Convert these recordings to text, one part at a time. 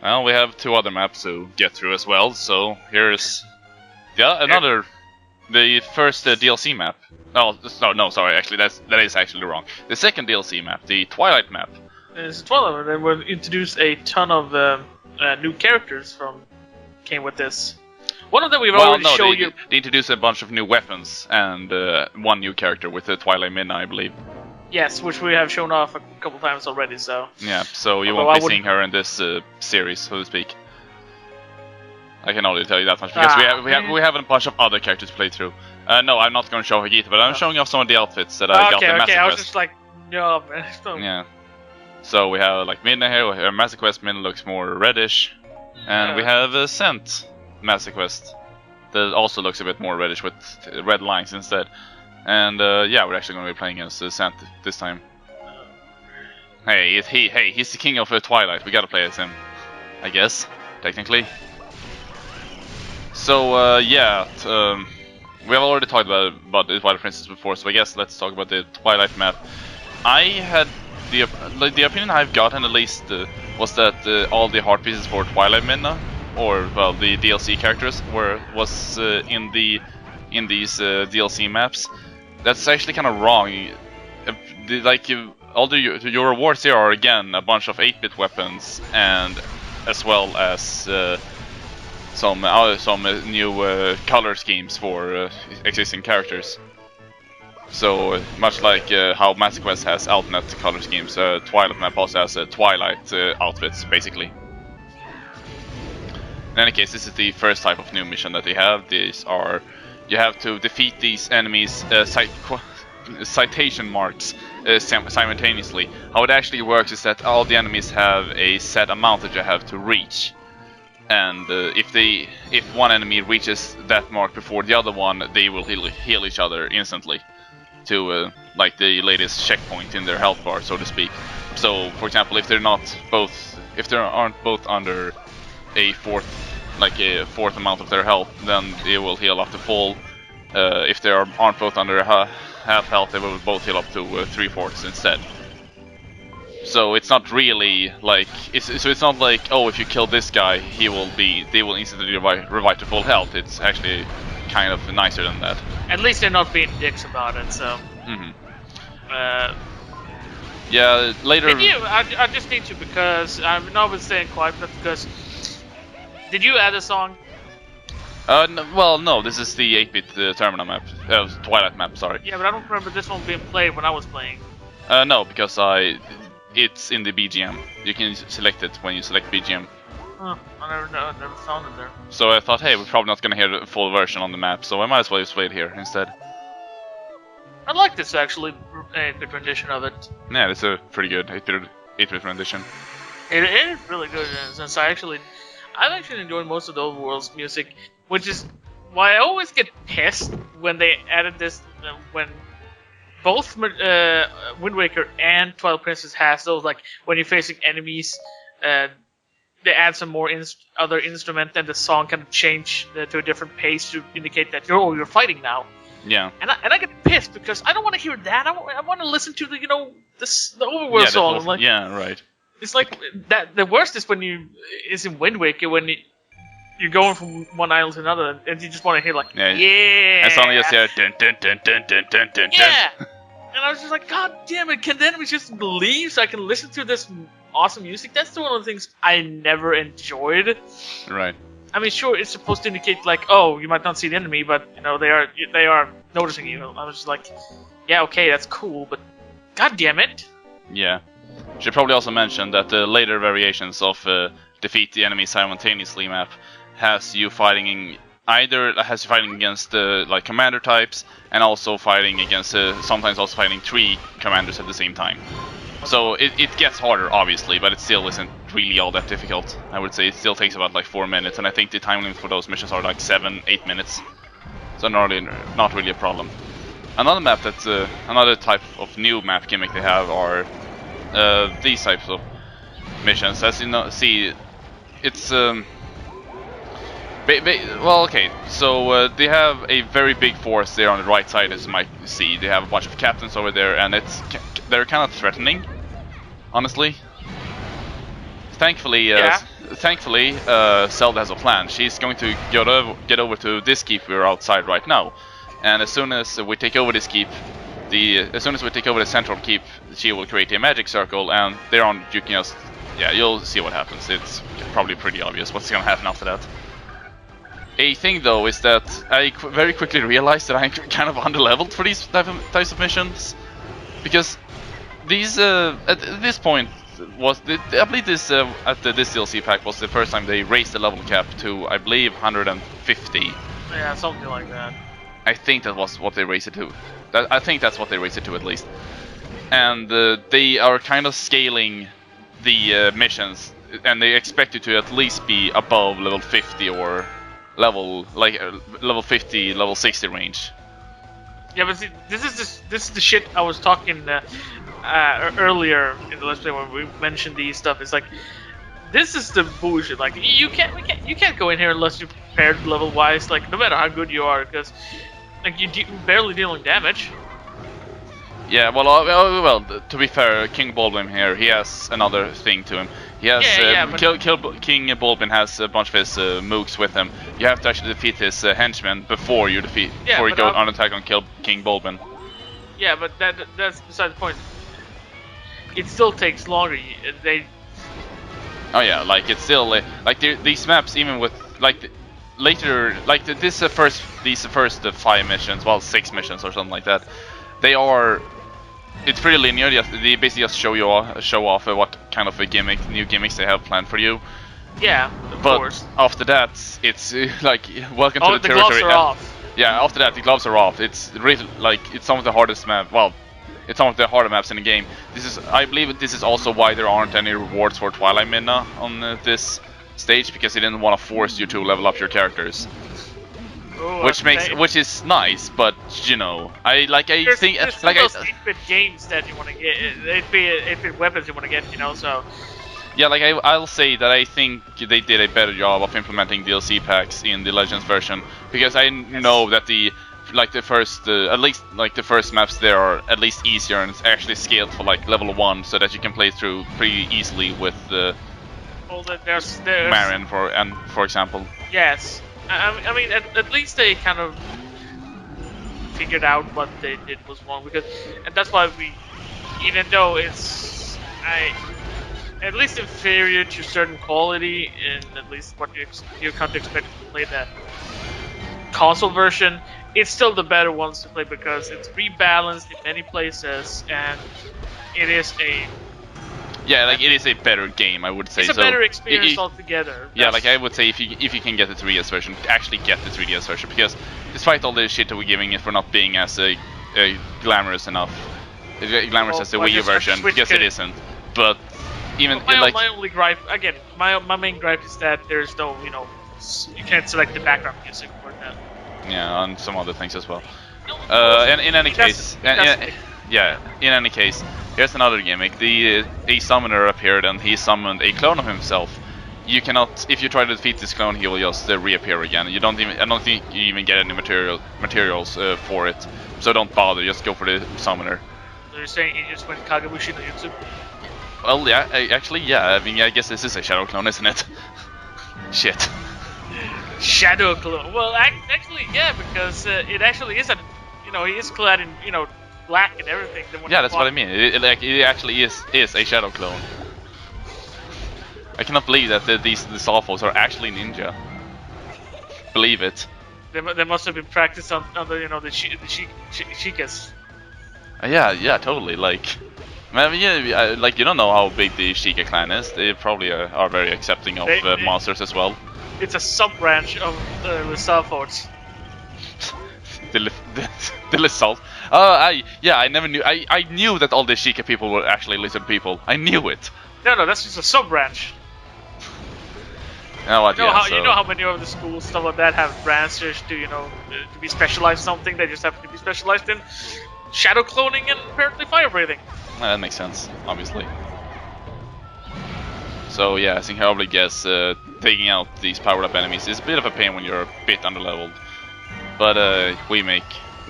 Well, we have 2 other maps to get through as well, so here's the first DLC map. No, sorry, actually that is actually wrong. The second DLC map, the Twilight map. It's Twilight, and we'll introduce a ton of new characters came with this. One of them we've already shown you. They introduced a bunch of new weapons and 1 new character with the Twilight Midnight, I believe. Yes, which we have shown off a couple times already, so... Yeah, so you won't be seeing her in this series, so to speak. I can only tell you that much, because we have a bunch of other characters to play through. No, I'm not going to show her either, but I'm showing off some of the outfits that I got in Master Quest. I was just like, no, man. Yeah. So we have like Midnight here, her Master Quest Midnight looks more reddish. And we have Scent Master Quest that also looks a bit more reddish with red lines instead. And yeah, we're actually going to be playing as Scent this time. Hey, he's the king of Twilight. We gotta play as him, I guess, technically. So yeah, we have already talked about the Twilight Princess before, so I guess let's talk about the Twilight map. I had the opinion I've gotten at least was that all the heart pieces for Twilight Midna, or well, the DLC characters was in these DLC maps. That's actually kind of wrong. All your rewards here are again a bunch of 8-bit weapons, and as well as some new color schemes for existing characters. So much like how Master Quest has alternate color schemes, Twilight map also has Twilight outfits, basically. In any case, this is the first type of new mission that they have. These are, you have to defeat these enemies' citation marks simultaneously. How it actually works is that all the enemies have a set amount that you have to reach. And if one enemy reaches that mark before the other one, they will heal each other instantly to like the latest checkpoint in their health bar, so to speak. So, for example, if they aren't both under a fourth amount of their health, then they will heal up to full. If they aren't both under half health, they will both heal up to 3/4 instead. So it's not really like it's not like, oh, if you kill this guy, they will instantly revive to full health. It's actually kind of nicer than that. At least they're not being dicks about it. So. Yeah, later. I just need to, because I've not been staying quiet, but because did you add a song? No, this is the 8-bit terminal map, Twilight map. Sorry. Yeah, but I don't remember this one being played when I was playing. No, because it's in the BGM. You can select it when you select BGM. Oh, I never found it there. So I thought, hey, we're probably not gonna hear the full version on the map, so I might as well just play it here instead. I like this actually, a good rendition of it. Yeah, it's a pretty good 8-bit rendition. It is really good, since I've actually enjoyed most of the overworld's music, which is why I always get pissed when they added this, when both Wind Waker and Twilight Princess has those, like, when you're facing enemies, they add some more other instrument, and the song kind of change to a different pace to indicate that you're fighting now. Yeah. And I get pissed because I don't want to hear that. I want to listen to the overworld song. Like, yeah, right. It's like that. The worst is when it's in Wind Waker, when you're going from one island to another, and you just want to hear like yeah. And suddenly you hear dun dun dun dun dun dun dun. Yeah. And I was just like, God damn it! Can the enemies just leave so I can listen to this awesome music? That's one of the things I never enjoyed. Right. I mean, sure, it's supposed to indicate like, oh, you might not see the enemy, but they are noticing you. I was just like, yeah, okay, that's cool, but God damn it. Yeah. Should probably also mention that the later variations of defeat the enemy simultaneously map has you fighting against like commander types, and also fighting against sometimes also fighting 3 commanders at the same time. So it gets harder, obviously, but it still isn't really all that difficult. I would say it still takes about like 4 minutes, and I think the time limit for those missions are like 7-8 minutes. So not really a problem. Another map another type of new map gimmick they have are these types of missions. As you know, see, it's well, okay. So they have a very big force there on the right side, as you might see. They have a bunch of captains over there, and they're kind of threatening, honestly. thankfully, Yeah. Zelda has a plan. She's going to get over to this keep we're outside right now, and as soon as we take over this keep, as soon as we take over the central keep, she will create a magic circle, and thereon you can just, yeah, you'll see what happens. It's probably pretty obvious what's gonna happen after that. A thing though is that I very quickly realized that I'm kind of underleveled for these types of missions, because these at this point I believe this this DLC pack was the first time they raised the level cap to, I believe, 150. Yeah, something like that. I think that was what they raised it to. I think that's what they raised it to at least. And they are kind of scaling the missions, and they expect you to at least be above level 50 or level 50, level 60 range. Yeah, but see, this is the shit I was talking earlier in the Let's Play when we mentioned these stuff. It's like, this is the bullshit. Like, you can't go in here unless you're prepared level wise. Like, no matter how good you are, because like you're barely dealing damage. Yeah, well, to be fair, King Baldwin here, he has another thing to him. He has King Baldwin has a bunch of his mooks with him. You have to actually defeat his henchmen before you go on attack on King Baldwin. Yeah, but that's beside the point. It still takes longer. Oh yeah, like it's still like these maps, even with like later, like these first 5 missions, well 6 missions or something like that, they are. It's pretty linear. They basically just show off what kind of new gimmicks they have planned for you. Yeah, of course. But after that, it's like welcome to the territory. Gloves are off. Yeah, after that the gloves are off. It's really like it's some of the hardest map. Well, it's some of the harder maps in the game. I believe this is also why there aren't any rewards for Twilight Midna on this stage, because they didn't want to force you to level up your characters. Ooh, which is nice, but you know, there's those 8-bit games that you want to get, 8-bit weapons you want to get, you know. So yeah, like I'll say that I think they did a better job of implementing DLC packs in the Legends version, because I know that the first at least like the first maps there are at least easier, and it's actually scaled for like level 1, so that you can play through pretty easily with there's Marin for example. Yes. I mean, at least they kind of figured out what they did was wrong, and that's why even though it's at least inferior to certain quality, and at least what you come to expect to play the console version, it's still the better ones to play, because it's rebalanced in many places, and it is it is a better game, I would say. It's a better experience altogether. Yeah, like I would say, if you can get the 3DS version, actually get the 3DS version, because despite all the shit that we're giving it for not being as glamorous enough, glamorous as the Wii U version, because it isn't. But even my only gripe, again, my main gripe is that there's no, you can't select the background music for that. Yeah, and some other things as well. No, in any case, in any case, here's another gimmick. A summoner appeared, and he summoned a clone of himself. You cannot, if you try to defeat this clone, he will just reappear again. I don't think you even get any materials for it. So don't bother. Just go for the summoner. So you're saying you just went Kagabushi no Jutsu? Well, yeah, I mean, I guess this is a shadow clone, isn't it? Shit. Shadow clone. Well, actually, yeah, because it actually is he is clad in, black and everything. Yeah, that's what I mean. It actually is a shadow clone. I cannot believe that these Alphos are actually ninja. Believe it. They must have been practiced on the the Shikas. Yeah, totally. Like, I mean, like you don't know how big the Sheikah clan is. They probably are very accepting of monsters as well. It's a sub-branch of the Lysalfords. the Lysalt. I never knew. I knew that all the Sheikah people were actually lizard people. I knew it. No, that's just a sub-branch. You know how many of the schools, stuff like that, have branches to be specialized something. They just have to be specialized in shadow cloning and apparently fire breathing. That makes sense, obviously. So yeah, as you can probably guess, taking out these powered up enemies is a bit of a pain when you're a bit underleveled. But we make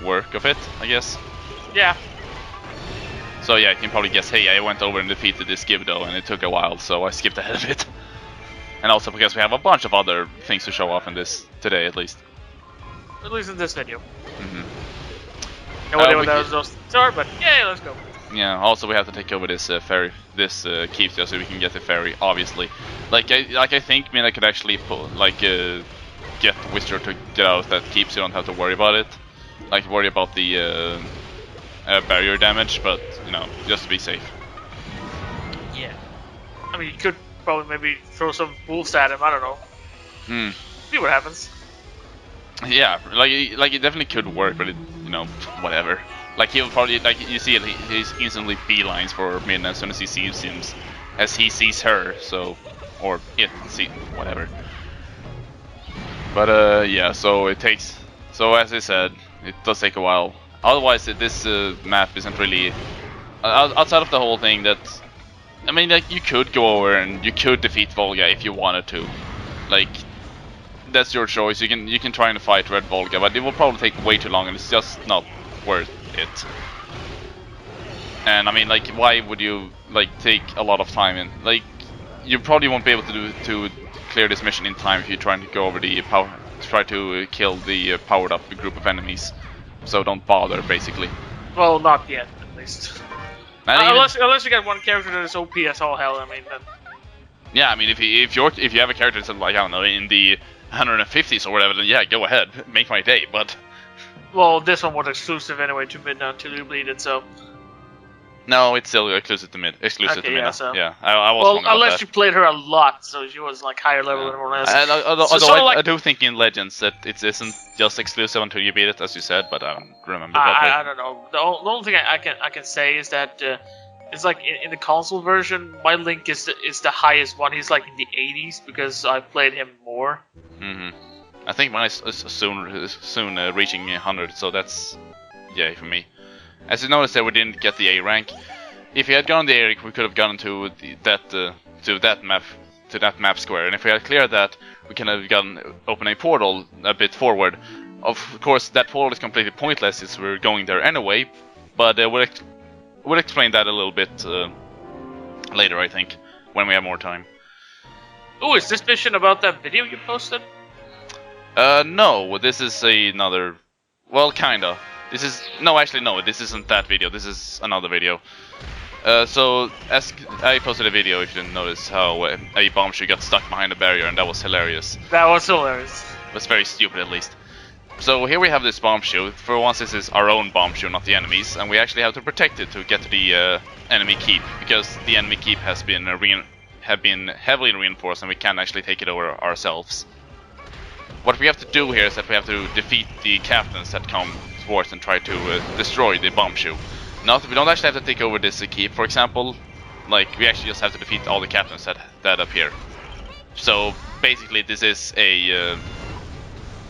work of it, I guess. Yeah. So yeah, you can probably guess, hey, I went over and defeated this Gibdo, and it took a while, so I skipped ahead of it. And also because we have a bunch of other things to show off in this, today at least. At least in this video. Mm-hmm. No idea what those things are, but yeah, let's go. Yeah, also we have to take over this ferry, this keep there, so we can get the ferry, obviously. I think I could actually get Wizard to get out that keep, so you don't have to worry about it. Like, worry about the barrier damage, but, you know, just to be safe. Yeah. I mean, you could probably maybe throw some wolves at him, I don't know. See what happens. Yeah, like it definitely could work, but it, you know, whatever. Like, he'll probably, like, you see, he's instantly beelines for Min as soon as he sees him, as he sees her, so, or it, see, whatever. But, yeah, so it takes, so as I said, it does take a while. Otherwise, this map isn't really, outside of the whole thing that, I mean, like, you could go over and you could defeat Volga if you wanted to. Like, that's your choice. You can try and fight Red Volga, but it will probably take way too long, and it's just not worth it. And I mean, like, why would you like take a lot of time? And like, you probably won't be able to clear this mission in time if you're trying to go over the try to kill the powered up group of enemies. So don't bother, basically. Well, not yet, at least. Unless you got one character that is OP as all hell. I mean, then. Yeah, I mean, if you have a character that's like, I don't know, in the 150s or whatever, then yeah, go ahead, make my day. But well, this one was exclusive anyway to Midnight till you bleed it, so. No, it's still exclusive to Midnight. Yeah, so. Yeah, I was wrong about unless that. you played her a lot, so she was like higher level than everyone else. I do think in Legends that it isn't just exclusive until you beat it, as you said, but I don't remember. I don't know. The only thing I can say is that it's like in the console version, my Link is the highest one. He's like in the 80s because I played him more. I think mine is soon reaching 100, so that's yay for me. As you noticed, that we didn't get the A rank. If we had gotten the A rank, we could have gotten to that map square, and if we had cleared that, we can have open a portal a bit forward. Of course, that portal is completely pointless since we're going there anyway, but we'll explain that a little bit later, I think, when we have more time. Oh, is this mission about that video you posted? No, this is another. Well, kinda. This isn't that video. This is another video. So, as I posted a video, if you didn't notice, how a bombshell got stuck behind a barrier, and that was hilarious. That was hilarious. It was very stupid, at least. So here we have this bombshell. For once, this is our own bombshell, not the enemy's, and we actually have to protect it to get to the enemy keep, because the enemy keep has been heavily reinforced, and we can't actually take it over ourselves. What we have to do here is that we have to defeat the captains that come towards and try to destroy the bombshell. We don't actually have to take over this keep, for example. Like, we actually just have to defeat all the captains that appear. So basically, this is a I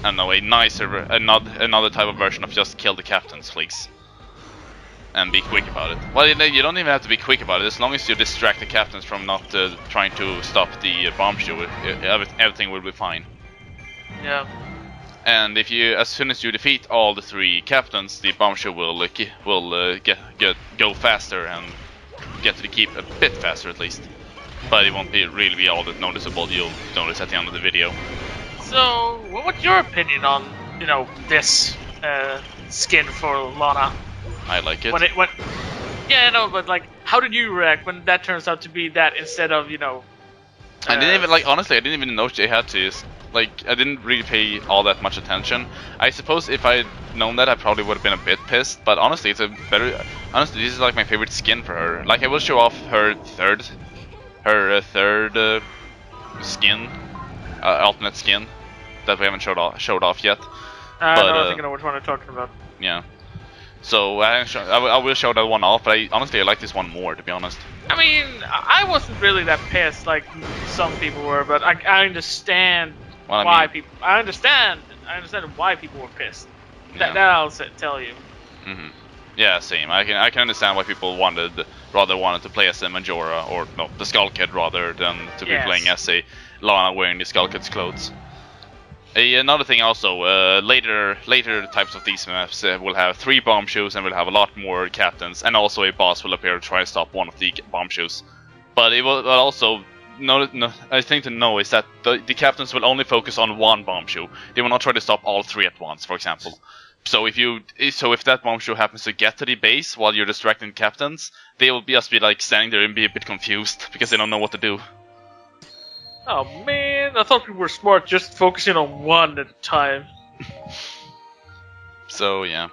don't know, a nicer, another type of version of just kill the captains, please, and be quick about it. Well, you don't even have to be quick about it. As long as you distract the captains from not trying to stop the bombshell, everything will be fine. Yeah. And as soon as you defeat all the 3 captains, the bombshell will go faster and get to the keep a bit faster, at least. But it won't really be all that noticeable. You'll notice at the end of the video. So, what's your opinion on this skin for Lana? I like it. Yeah, I know, but like, how did you react when that turns out to be that instead of I didn't even honestly, I didn't even know they had to. I didn't really pay all that much attention. I suppose if I had known that, I probably would have been a bit pissed. But honestly, honestly, this is like my favorite skin for her. Like, I will show off her third skin, alternate skin that we haven't showed off yet. I don't think I know which one I'm talking about. Yeah. So I will show that one off, but honestly I like this one more, to be honest. I mean, I wasn't really that pissed like some people were, but I understand why people. I understand why people were pissed. Yeah. That I'll tell you. Yeah, same. I can understand why people wanted to play as a Majora, or no, the Skull Kid rather than to be playing as a Lana wearing the Skull Kid's clothes. Another thing also, later types of these maps will have 3 bomb shoes and will have a lot more captains, and also a boss will appear to try to stop one of the bomb shoes. But it will also, I think to know is that the captains will only focus on one bomb shoe. They will not try to stop all 3 at once, for example. So if that bomb shoe happens to get to the base while you're distracting captains, they will just be like standing there and be a bit confused because they don't know what to do. Oh man, I thought people were smart, just focusing on one at a time. So yeah.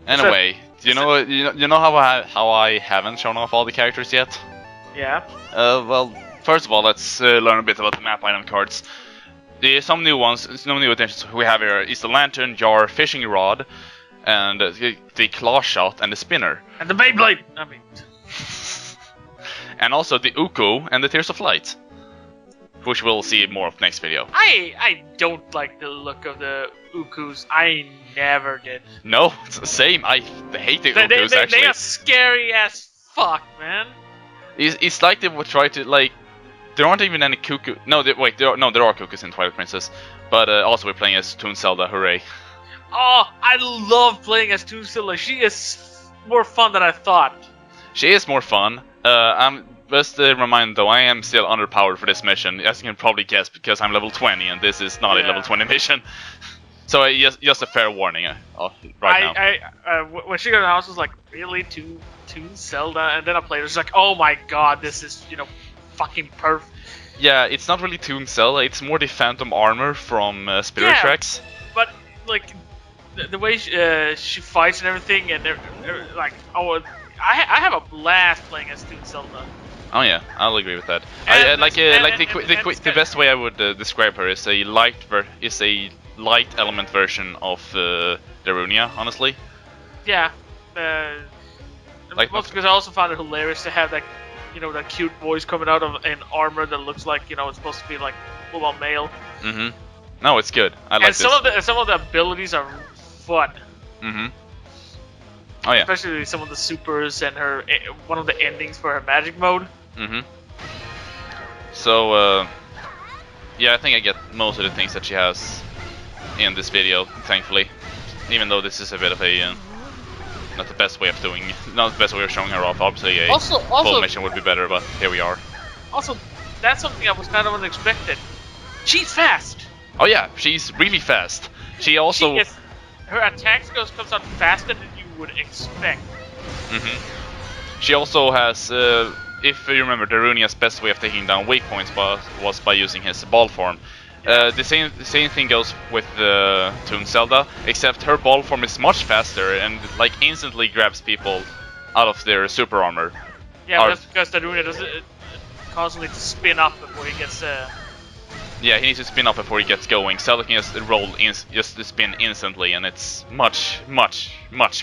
Anyway, do you know how I haven't shown off all the characters yet? Yeah. Well, first of all, let's learn a bit about the map item cards. Some new additions we have here is the lantern, jar, fishing rod, and the claw shot and the spinner. And the Beyblade! I mean... and also the Uku and the Tears of Light, which we'll see more of next video. I don't like the look of the Ukus. I never did. No, it's the same. I hate the Ukus, actually. They are scary as fuck, man. It's like they would try to, like... There aren't even any cuckoo. No, there are cuckoos in Twilight Princess, but also we're playing as Toon Zelda. Hooray! Oh, I love playing as Toon Zelda. She is more fun than I thought. She is more fun. I'm just a reminder though, I am still underpowered for this mission, as you can probably guess, because I'm level 20 and this is not a level 20 mission. So just a fair warning right now. When she got announced, I was like, really, Toon Zelda? And then I played it. It's like, oh my god, this is fucking perfect. Yeah, it's not really Toon Zelda, it's more the Phantom Armor from Spirit Tracks. But like the way she fights and everything, and like, oh, I have a blast playing as Toon Zelda. Oh yeah, I'll agree with that. The best way I would describe her is a light element version of Darunia, honestly. Yeah. Because I also found it hilarious to have that cute voice coming out of an armor that looks like it's supposed to be like full on male. Mhm. No, it's good. I like this. Some of the abilities are fun. Mhm. Oh yeah. Especially some of the supers and one of the endings for her magic mode. Mhm. So yeah, I think I get most of the things that she has in this video, thankfully. Even though this is a bit of a not the best way of showing her off. Obviously, a full mission would be better, but here we are. Also, that's something I was kind of unexpected. She's fast. Oh yeah, she's really fast. She also her attack skills comes out faster than you would expect. She also has, if you remember, Darunia's best way of taking down weak points was by using his ball form. The same thing goes with Toon Zelda, except her ball form is much faster and like instantly grabs people out of their super armor. Yeah, that's because Darunia does it constantly to spin up before he gets. Yeah, he needs to spin up before he gets going. Zelda can just spin instantly, and it's much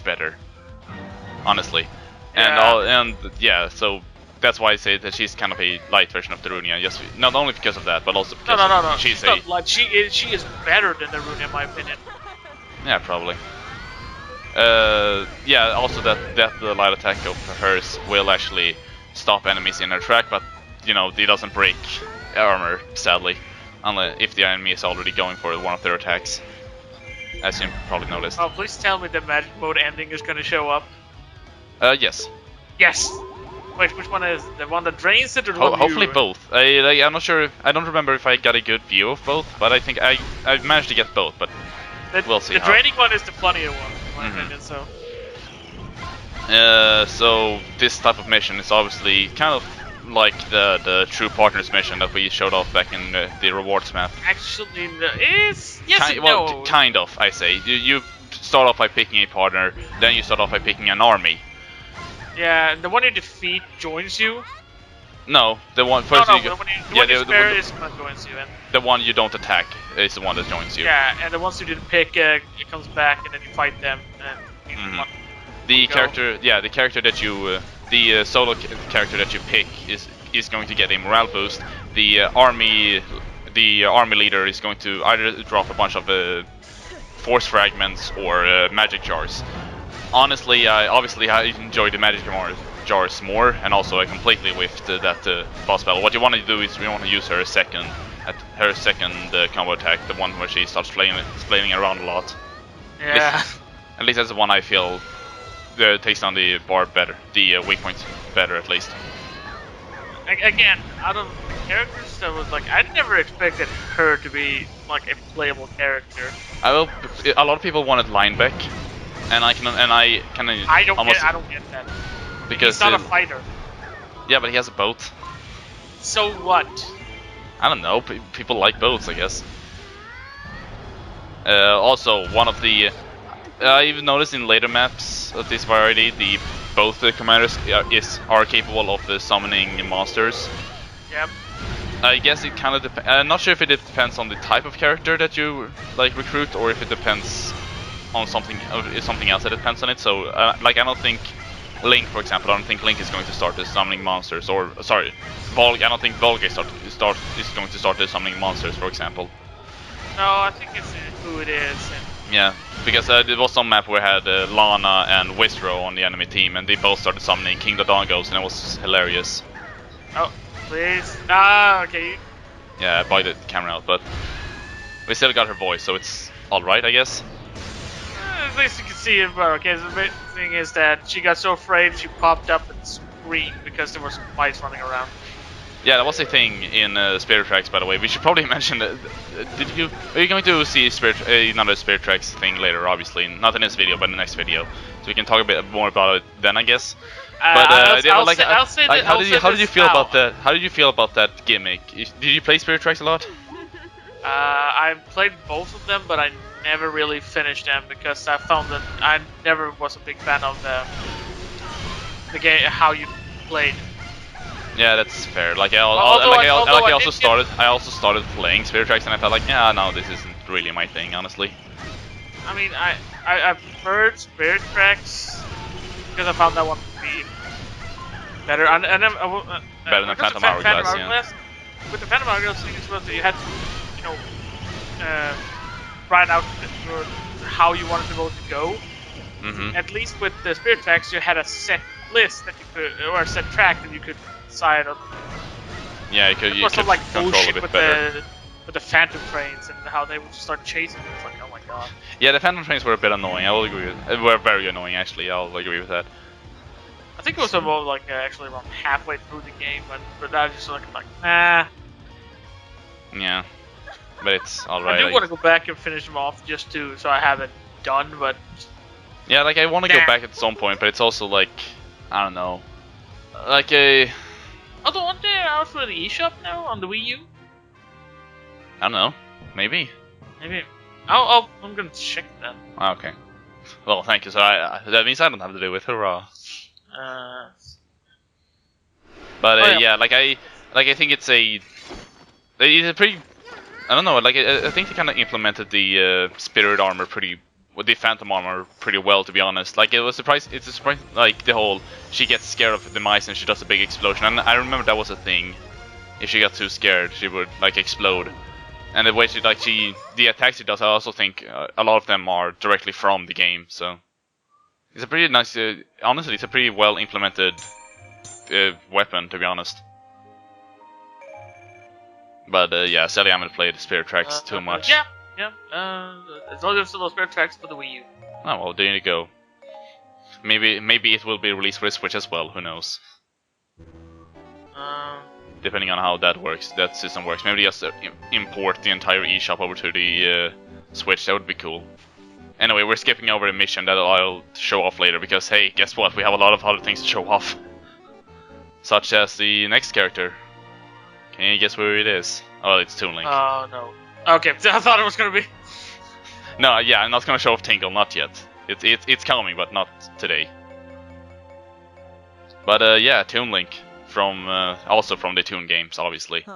better, honestly. Yeah. So that's why I say that she's kind of a light version of Darunia. Just not only because of that, but also because no. She's not light. She is better than Darunia, in my opinion. Yeah, probably. Yeah, also that the light attack of hers will actually stop enemies in her track, but it doesn't break armor, sadly, unless if the enemy is already going for one of their attacks, as you probably noticed. Oh, please tell me the magic mode ending is going to show up. Yes. Yes. Wait, which one is the one that drains it, or the one hopefully both. I'm not sure. I don't remember if I got a good view of both, but I think I managed to get both. But we'll see. The draining one is the funnier one, in my opinion. So this type of mission is obviously kind of like the True Partners mission that we showed off back in the rewards map. Actually, yes and no. Kind of, I say. You start off by picking a partner, then you start off by picking an army. Yeah, the one you defeat joins you. No, the one first. The one you spare is the one that joins you, and the one you don't attack is the one that joins you. Yeah, and the ones you didn't pick, it comes back, and then you fight them. And the character that you, the solo character that you pick is going to get a morale boost. The army leader is going to either drop a bunch of force fragments or magic jars. Honestly, I enjoy the magic jars more, and also I completely whiffed that boss battle. What you want to do is we want to use her a second at her second combo attack, the one where she starts flailing around a lot. Yeah. At least that's the one I feel takes down the bar better, the weak point better at least. Again, out of characters that was like, I never expected her to be like a playable character. A lot of people wanted Linebeck, and I kind of almost I don't get that. because He's not a fighter. yeah, but he has a boat. So what? I don't know. People like boats, I guess. Also, one of the I've noticed in later maps of this variety, both the commanders are capable of summoning monsters. Yep. I guess it kind of depends. I'm not sure if it depends on the type of character that you like recruit, or if it depends on something else that depends on it. So, like, I don't think Link, for example, I don't think Link is going to start summoning monsters. Or sorry, I don't think Volga is going to start summoning monsters, for example. No, I think it's who it is. Yeah, because there was some map where I had Lana and Wistro on the enemy team, and they both started summoning King Dodongos, and it was hilarious. Oh, please. Ah, okay. Yeah, I bugged the camera out, but we still got her voice, so it's alright, I guess. At least you can see it. But okay, the big thing is that she got so afraid she popped up and screamed because there was mice running around. Yeah, that was a thing in Spirit Tracks, by the way. We should probably mention that. Are you going to see another Spirit Tracks thing later? Obviously, not in this video, but in the next video, so we can talk a bit more about it then, I guess. But how did you feel about that? How did you feel about that gimmick? Did you play Spirit Tracks a lot? I played both of them, but I never really finished them because I found that I never was a big fan of the game, how you played. Yeah, that's fair. Like I also started playing Spirit Tracks, and I felt like, yeah, no, this isn't really my thing, honestly. I mean, I preferred Spirit Tracks because I found that one to be better. Better than Phantom Hourglass, yeah. With the Phantom Hourglass thing as well, so you had to, write out how you wanted the road to go. Mm-hmm. At least with the Spirit Tracks, you had a set list that you could, or a set track that you could decide on. Yeah, you could like control a bit with better. With the Phantom Trains and how they would start chasing you. It's like, oh my god. Yeah, the Phantom Trains were a bit annoying. I will agree with. Were very annoying, actually. I'll agree with that. I think it was about like actually around halfway through the game, but I just like nah. Yeah, but it's alright. I do want to go back and finish them off just so I have it done, but yeah, like I want to go back at some point, but it's also like, I don't know, like a. Although aren't they out for the eShop now on the Wii U? I don't know, maybe. Maybe. I'm gonna check that. Okay. Well, thank you. So that means I don't have to do it. Hurrah! But yeah, like I think it's a pretty. I don't know. Like I think they kind of implemented the spirit armor the phantom armor pretty well, to be honest. Like it's a surprise. Like the whole she gets scared of the mice and she does a big explosion. And I remember that was a thing. If she got too scared, she would like explode. And the way the attacks she does, I also think a lot of them are directly from the game. So it's a pretty nice. Honestly, it's a pretty well implemented weapon, to be honest. But yeah, sadly I haven't played Spirit Tracks too much. Yeah. It's only those Spirit Tracks for the Wii U. Oh well, there you go. Maybe it will be released for the Switch as well. Who knows? Depending on how that system works. Maybe just import the entire eShop over to the Switch. That would be cool. Anyway, we're skipping over a mission that I'll show off later because hey, guess what? We have a lot of other things to show off, such as the next character. Can you guess where it is? Oh, it's Toon Link. Oh no. Okay, I thought it was gonna be. No, yeah, I'm not gonna show off Tinkle, not yet. It's coming, but not today. But yeah, Toon Link from also from the Toon games, obviously.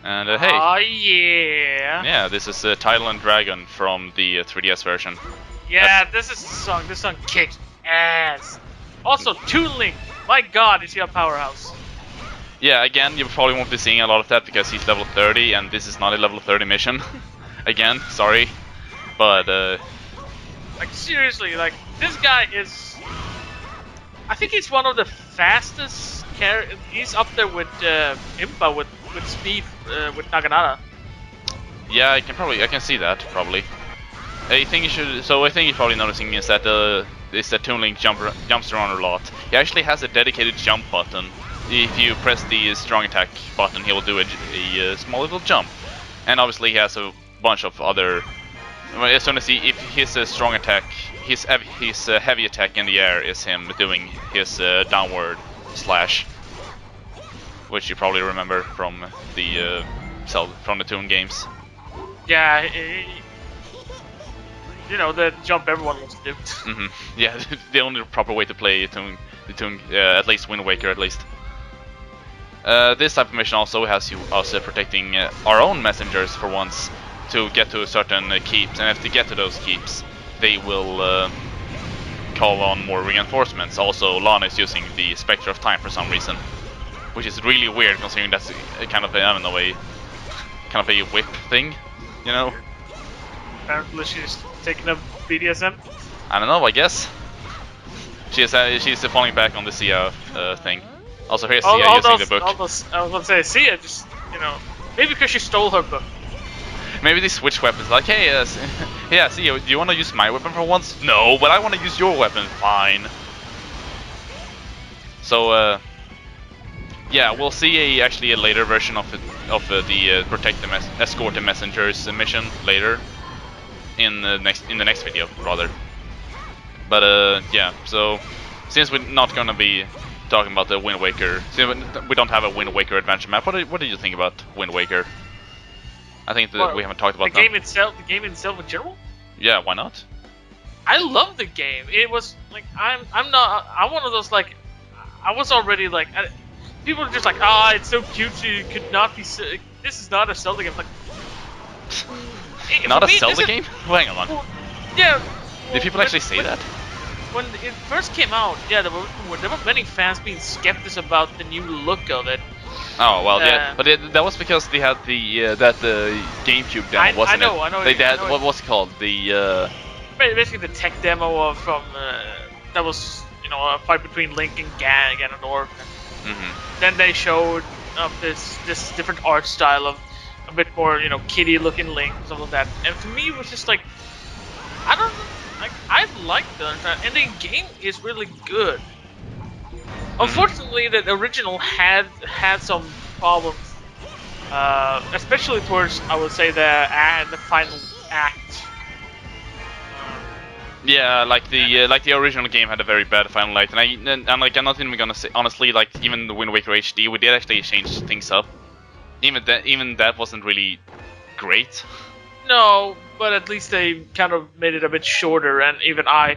And hey. Oh yeah. Yeah, this is Tidal and Dragon from the 3DS version. Yeah, this is the song. This song kicks ass. Also, Toon Link. My God, is he a powerhouse? Yeah, again, you probably won't be seeing a lot of that because he's level 30 and this is not a level 30 mission. Again, sorry. But, like, seriously, like, this guy is... I think he's one of the fastest characters. He's up there with Impa with with speed with Naginata. Yeah, I can see that probably. I think you should. So I think you're probably noticing is that Toon Link jumps around a lot. He actually has a dedicated jump button. If you press the strong attack button, he will do a small little jump. And obviously he has a bunch of other. Well, as soon as if his strong attack, his heavy attack in the air is him doing his downward slash, which you probably remember from the Toon games. Yeah, you know, the jump everyone wants to do. Yeah, the only proper way to play Toon, at least Wind Waker, at least. This type of mission also has us protecting our own messengers for once to get to certain keeps, and if they get to those keeps, they will call on more reinforcements. Also, Lana is using the Spectre of Time for some reason, which is really weird considering that's a kind of a, I don't know, kind of a whip thing, you know? Apparently she's taking up BDSM. I don't know, I guess. She's falling back on the Sia thing. Also, here's Sia using the book. I was gonna say, Sia just, you know, maybe because she stole her book. Maybe they switch weapons, like, hey, yeah, Sia, do you want to use my weapon for once? No, but I want to use your weapon. Fine. So, yeah, we'll see actually a later version of the protect the escort the messengers mission later in the next video rather. But yeah, so since we're not gonna be talking about the Wind Waker, since we don't have a Wind Waker adventure map, what do you think about Wind Waker? I think that we haven't talked about the game itself. The game itself in general. Yeah, why not? I love the game. It was like I'm one of those like I was already like people are just like it's so cutesy. It could not be. This is not a Zelda game. Like not a Zelda game? Well, hang on. Well, yeah. Did people actually say that? When it first came out, yeah, there were many fans being skeptical about the new look of it. Oh well, yeah, but that was because they had the GameCube demo, wasn't it? I know. They had what was it called? The basically the tech demo of from that was a fight between Link and Ganondorf. Then they showed this different art style of a bit more kiddie looking Link and stuff like that. And for me, it was just like I don't know. Like, I like the and the game is really good. Unfortunately, the original had some problems, especially towards I would say the final act. Yeah, like the original game had a very bad final act, and I'm not even gonna say honestly, like even the Wind Waker HD, we did actually change things up. Even that wasn't really great. No, but at least they kind of made it a bit shorter, and even I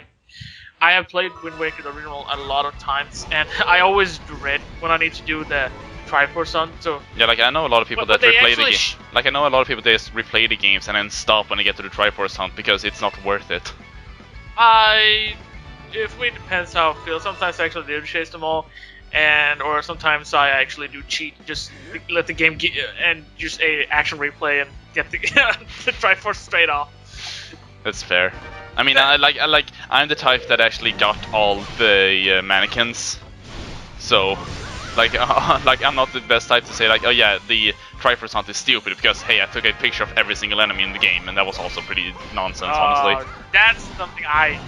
have played Wind Waker the original a lot of times, and I always dread when I need to do the Triforce Hunt. So yeah, like I know a lot of people that replay the game. Like I know a lot of people that just replay the games and then stop when they get to the Triforce Hunt because it's not worth it. It depends how I feel. Sometimes I actually do chase them all, or sometimes I actually do cheat, just let the game and just a action replay and get the Triforce straight off. That's fair. I mean, I'm the type that actually got all the mannequins, so I'm not the best type to say like, oh yeah, the Triforce Hunt is stupid because hey, I took a picture of every single enemy in the game, and that was also pretty nonsense, honestly. That's something I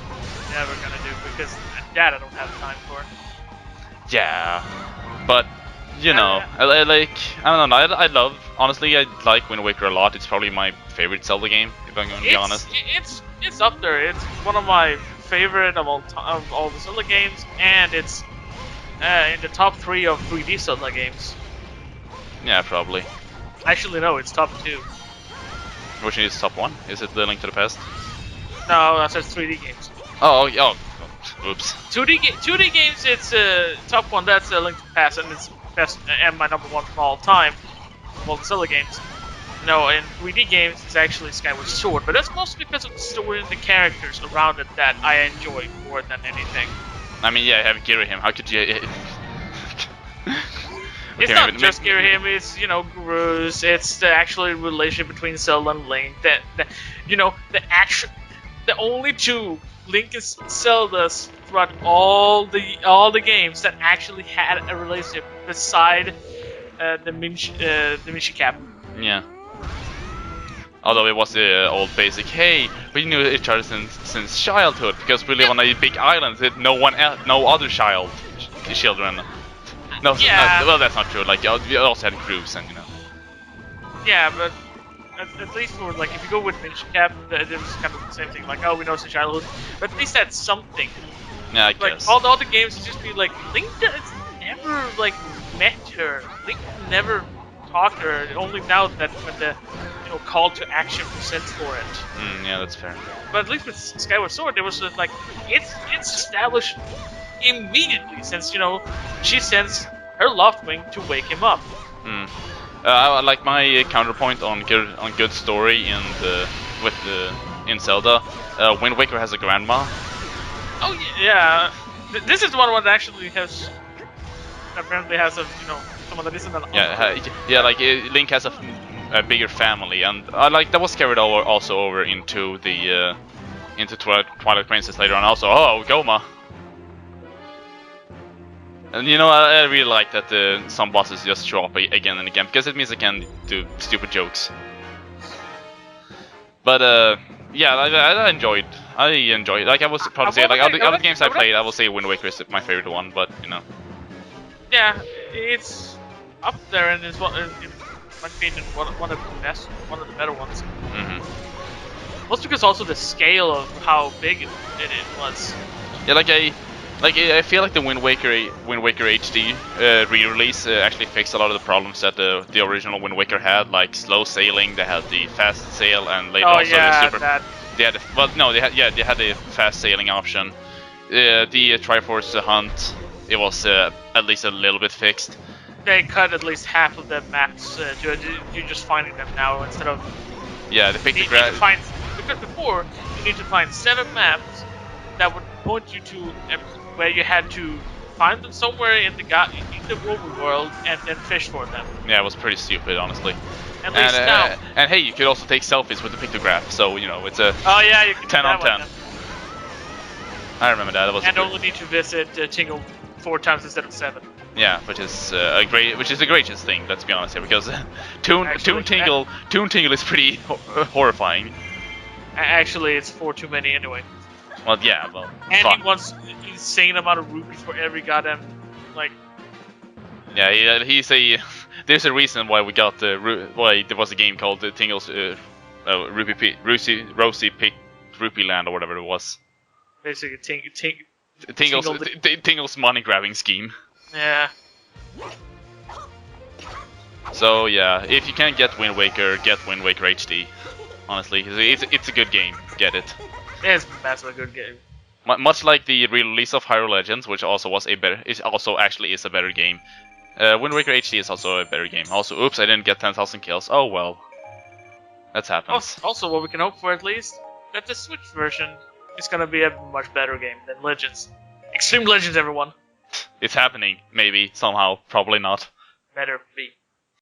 never gonna do because that I don't have time for. Yeah, but I don't know. I like Wind Waker a lot. It's probably my favorite Zelda game, if I'm going to be honest. It's up there. It's one of my favorite of all the Zelda games, and it's in the top 3 of 3D Zelda games. Yeah, probably. Actually, no, it's top 2. Which is top 1? Is it The Link to the Past? No, that says 3D games. Oh, oops. 2D games, it's top 1. That's Link to the Past, and it's best and my number 1 from all time. Of all the Zelda games. No, in 3D games, it's actually Skyward Sword, but that's mostly because of the story and the characters around it that I enjoy more than anything. I mean, yeah, I have Girahim. How could you? It's not just Girahim. It's Gurus. It's the actual relationship between Zelda and Link. The only 2 Link and Zeldas throughout all the games that actually had a relationship beside the Minchi Cap. Yeah. Although it was the old basic, hey, we knew each other since childhood because we live on a big island that no other children. No, Yeah. no, well that's not true. Like we also had crews and Yeah, but at least for like if you go with Minchi Cap, it was kind of the same thing. Like, oh, we know since childhood, but at least that's something. Yeah, I Like guess. all the other games, it's just be like Link has never like met her. Link never talked to her. Only now that when the call to action presents for it. Yeah, that's fair. But at least with Skyward Sword, there was like it's established immediately since she sends her Loftwing to wake him up. Like my counterpoint on good story in Zelda, Wind Waker has a grandma. Oh yeah, this is the one that actually apparently has someone that isn't an uncle. Yeah, like Link has a bigger family, and like that was carried over into the into Twilight Princess later on. Also, oh Goma. And I really like that some bosses just show up again and again because it means I can do stupid jokes. But yeah, I enjoyed. Like I was probably say like other games I played, I will say Wind Waker is my favorite one. But Yeah, it's up there and it's in my opinion one of the best, one of the better ones. Mostly because also the scale of how big it was. Yeah, I feel like the Wind Waker HD re-release actually fixed a lot of the problems that the original Wind Waker had, like slow sailing. They had the fast sail, and later also the super. That. They had they had the fast sailing option. The Triforce Hunt, it was at least a little bit fixed. They cut at least half of the maps. You're just finding them now instead of. Yeah, they picked because before you need to find 7 maps that would point you to where you had to find them somewhere in the overworld and then fish for them. Yeah, it was pretty stupid, honestly. At least now. And hey, you could also take selfies with the pictograph, so it's a. Oh yeah, you can 10 on 10. One, I remember that. That was. And only need to visit Tingle 4 times instead of 7. Yeah, which is the greatest thing. Let's be honest here, because Toon Tingle is pretty horrifying. Actually, it's 4 too many anyway. Well, yeah, well. And fun. he wants an insane amount of rupees for every goddamn like. Yeah, he's a. There's a reason why we got why there was a game called Tingle's Rosy Pick Rupee Land or whatever it was. Basically, Tingle's money grabbing scheme. Yeah. So yeah, if you can get Wind Waker HD. Honestly, it's a good game. Get it. It's massively good game. Much like the release of Hyrule Legends, which also was a better, it also actually is a better game. Wind Waker HD is also a better game. Also, oops, I didn't get 10,000 kills. Oh well, that happens. Also, what we can hope for at least that the Switch version is gonna be a much better game than Legends. Extreme Legends, everyone. It's happening, maybe somehow, probably not. Better be.